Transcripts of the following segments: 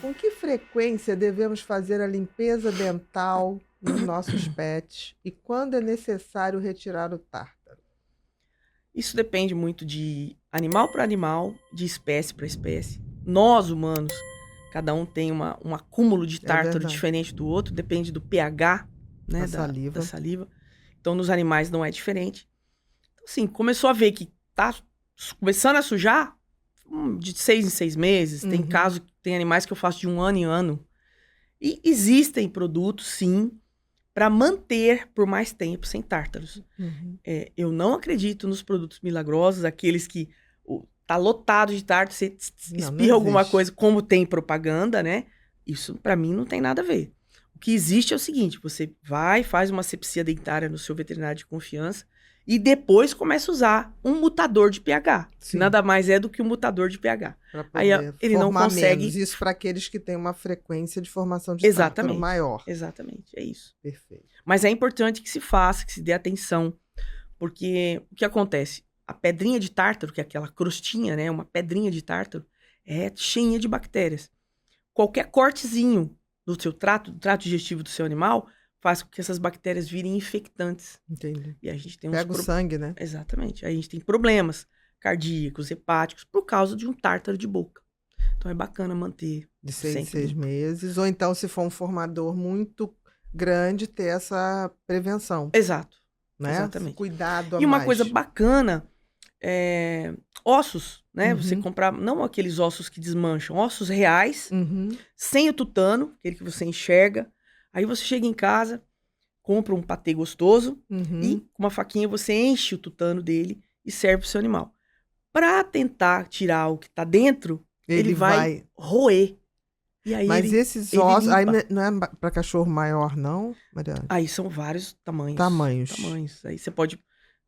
com que frequência devemos fazer a limpeza dental nos nossos pets e quando é necessário retirar o tártaro? Isso depende muito de animal para animal, de espécie para espécie. Nós, humanos, cada um tem um acúmulo de É tártaro verdade. diferente do outro, depende do pH, né, Da saliva. da saliva. Então, nos animais não é diferente. Então, assim, começou a ver que tá começando a sujar de 6 em 6 meses. Tem caso, tem animais que eu faço de 1 ano em ano. E existem produtos, sim, para manter por mais tempo sem tártaros. Eu não acredito nos produtos milagrosos, aqueles que tá lotado de tártaro, você espirra alguma coisa, como tem propaganda, né? Isso, para mim, não tem nada a ver. O que existe é o seguinte, você vai, faz uma asepsia dentária no seu veterinário de confiança e depois começa a usar um mutador de pH. Que nada mais é do que um mutador de pH. Aí ele não consegue... menos. Isso para aqueles que têm uma frequência de formação de tártaro maior. Exatamente, é isso. Perfeito. Mas é importante que se faça, que se dê atenção, porque o que acontece? A pedrinha de tártaro, que é aquela crostinha, né? Uma pedrinha de tártaro, é cheinha de bactérias. Qualquer cortezinho do seu trato digestivo do seu animal, faz com que essas bactérias virem infectantes. Entendi. E a gente tem Pega o sangue, né? Exatamente. Aí a gente tem problemas cardíacos, hepáticos, por causa de um tártaro de boca. Então é bacana manter. De 6 em 6 meses. Ou então, se for um formador muito grande, ter essa prevenção. Exato. Né? Exatamente. Cuidado a E uma mais. coisa bacana é ossos, né? Você comprar, não aqueles ossos que desmancham, ossos reais, sem o tutano, aquele que você enxerga. Aí você chega em casa, compra um patê gostoso e com uma faquinha você enche o tutano dele e serve pro seu animal. Para tentar tirar o que tá dentro, ele vai roer. E aí mas esses ossos, aí não é para cachorro maior, não, Mariana? Aí são vários tamanhos. Tamanhos. Aí você pode...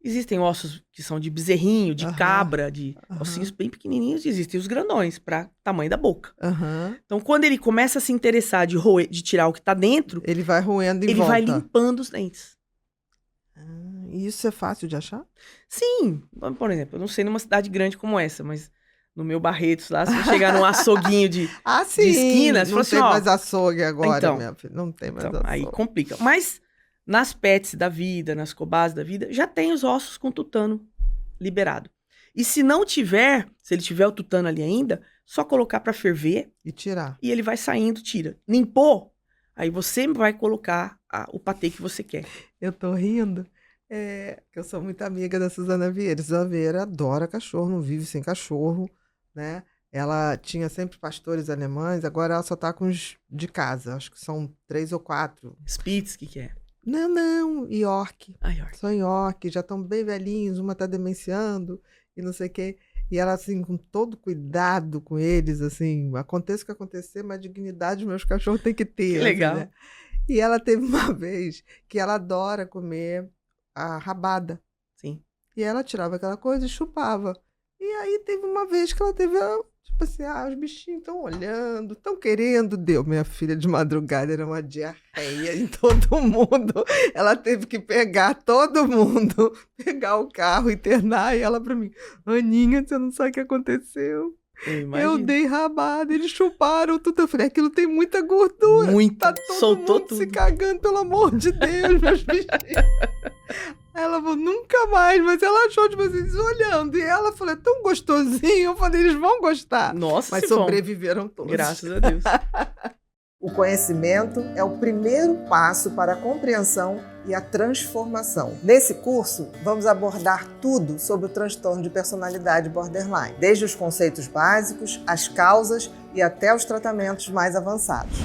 Existem ossos que são de bezerrinho, de cabra, de ossinhos bem pequenininhos. E existem os grandões, para tamanho da boca. Então, quando ele começa a se interessar de roer, de tirar o que tá dentro... Ele vai roendo em volta. Ele vai limpando os dentes. E isso é fácil de achar? Sim. Por exemplo, eu não sei numa cidade grande como essa, mas... No meu Barretos lá, se você chegar num açouguinho de esquina... Não tem mais açougue agora, então, minha filha. Não tem mais açougue. Aí complica. Mas nas pets da vida, nas cobás da vida, já tem os ossos com tutano liberado. E se não tiver, se ele tiver o tutano ali ainda, só colocar para ferver... E tirar. E ele vai saindo, tira. Limpou, aí você vai colocar o patê que você quer. Eu tô rindo. Que eu sou muito amiga da Suzana Vieira. Suzana Vieira adora cachorro, não vive sem cachorro, né? Ela tinha sempre pastores alemães, agora ela só tá com os de casa. Acho que são 3 ou 4. Spitz, que é? Não, York. York. São York, já estão bem velhinhos, uma tá demenciando e não sei o quê. E ela, assim, com todo cuidado com eles, assim, aconteça o que acontecer, mas dignidade meus cachorros têm que ter. Que legal. Assim, né? E ela teve uma vez que ela adora comer a rabada. Sim. E ela tirava aquela coisa e chupava. E aí teve uma vez que ela teve, tipo assim, os bichinhos estão olhando, estão querendo. Deu, minha filha, de madrugada, era uma diarreia em todo mundo. Ela teve que pegar todo mundo, pegar o carro, internar, e ela pra mim, Aninha, você não sabe o que aconteceu. Eu dei rabada, eles chuparam tudo. Eu falei, aquilo tem muita gordura. Muita, tá todo soltou mundo tudo. Se cagando, pelo amor de Deus, meus bichinhos. Ela falou, nunca mais, mas ela achou de vocês olhando. E ela falou, é tão gostosinho. Eu falei, eles vão gostar. Nossa, mas sobreviveram todos. Graças a Deus. O conhecimento é o primeiro passo para a compreensão e a transformação. Nesse curso, vamos abordar tudo sobre o transtorno de personalidade borderline, desde os conceitos básicos, as causas e até os tratamentos mais avançados.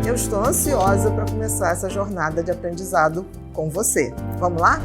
Eu estou ansiosa para começar essa jornada de aprendizado com você. Vamos lá?